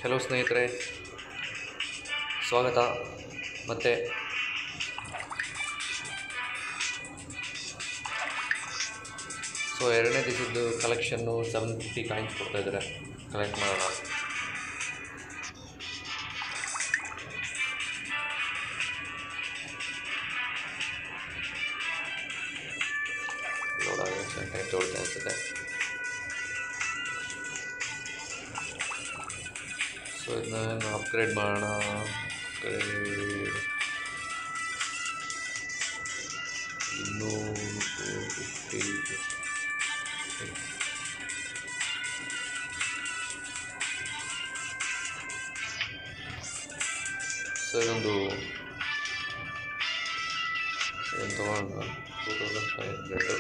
Hello ಸ್ನೇಹಿತರೆ, ಸ್ವಾಗತ. ಮತ್ತು ಎರಡನೇ ದಿವಸದ್ದು ಕಲೆಕ್ಷನ್ನು 750 ಕಾಯಿನ್ಸ್ ಕೊಡ್ತಾಯಿದ್ದಾರೆ. ಕಲೆಕ್ಟ್ ಮಾಡೋಣ. ಲೋಡ್ ಟೈಮ್ ತೊಗೊಳ್ತಾ ಅನಿಸುತ್ತೆ. ಇದನ್ನ ಅಪ್ಗ್ರೇಡ್ ಮಾಡೋಣ. ಇದೊಂದು ತಗೊಂಡು 2500.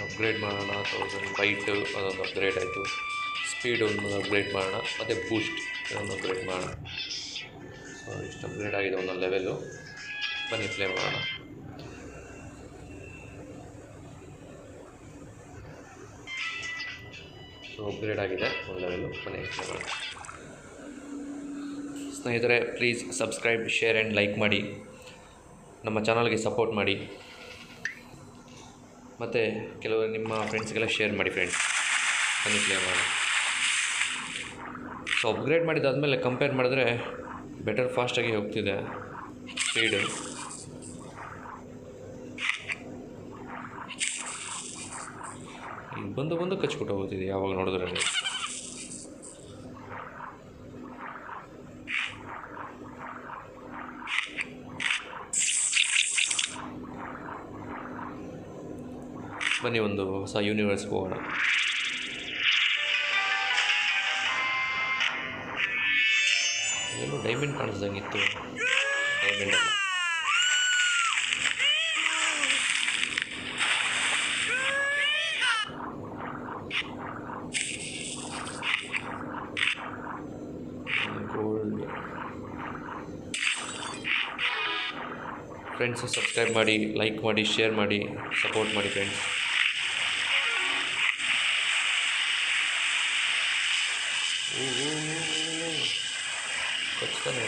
ಅಪ್ಗ್ರೇಡ್ ಮಾಡೋಣ. 1000 ಬೈಟ್ ಅದೊಂದು ಅಪ್ಗ್ರೇಡ್ ಆಯಿತು. ಸ್ಪೀಡ್ ಒಂದು ಅಪ್ಗ್ರೇಡ್ ಮಾಡೋಣ, ಮತ್ತು ಬೂಸ್ಟ್ ಇದೊಂದು ಅಪ್ಗ್ರೇಡ್ ಮಾಡೋಣ. ಇಷ್ಟು ಅಪ್ಗ್ರೇಡ್ ಆಗಿದೆ ಒಂದೊಂದು ಲೆವೆಲು. ಬನ್ನಿ ಪ್ಲೇ ಮಾಡೋಣ. ಅಪ್ಗ್ರೇಡ್ ಆಗಿದೆ ಒಂದು ಲೆವೆಲು. ಬನ್ನಿ ಪ್ಲೇ ಮಾಡೋಣ. ಸ್ನೇಹಿತರೆ, please subscribe, share and like ಮಾಡಿ. ನಮ್ಮ ಚಾನಲ್ಗೆ ಸಪೋರ್ಟ್ ಮಾಡಿ. ಮತ್ತು ಕೆಲವರು ನಿಮ್ಮ ಫ್ರೆಂಡ್ಸ್ಗೆಲ್ಲ ಶೇರ್ ಮಾಡಿ ಫ್ರೆಂಡ್ಸ್. ಬನ್ನಿ ಪ್ಲೇ ಮಾಡೋಣ. ಅಪ್ಗ್ರೇಡ್ ಮಾಡಿದ್ದಾದಮೇಲೆ ಕಂಪೇರ್ ಮಾಡಿದ್ರೆ ಬೆಟರ್, ಫಾಸ್ಟಾಗಿ ಹೋಗ್ತಿದೆ ಸ್ಪೀಡು. ಈಗ ಬಂದು ಕಚ್ಬಿಟ್ಟು ಹೋಗ್ತಿದೆ ಯಾವಾಗ ನೋಡಿದ್ರೆ. ಬನ್ನಿ ಒಂದು ಹೊಸ ಯೂನಿವರ್ಸ್ಗೆ ಹೋಗೋಣ. ಏನು ಡೈಮಂಡ್ ಕಾಣಿಸ್ದಂಗಿತ್ತು. ಡೈಮಂಡ್ ಅಲ್ಲ. ಗೋಲ್ಡ್. ಫ್ರೆಂಡ್ಸು ಸಬ್ಸ್ಕ್ರೈಬ್ ಮಾಡಿ, ಲೈಕ್ ಮಾಡಿ, ಶೇರ್ ಮಾಡಿ, ಸಪೋರ್ಟ್ ಮಾಡಿ ಫ್ರೆಂಡ್ಸ್. ಕಚ್ತಾನೆ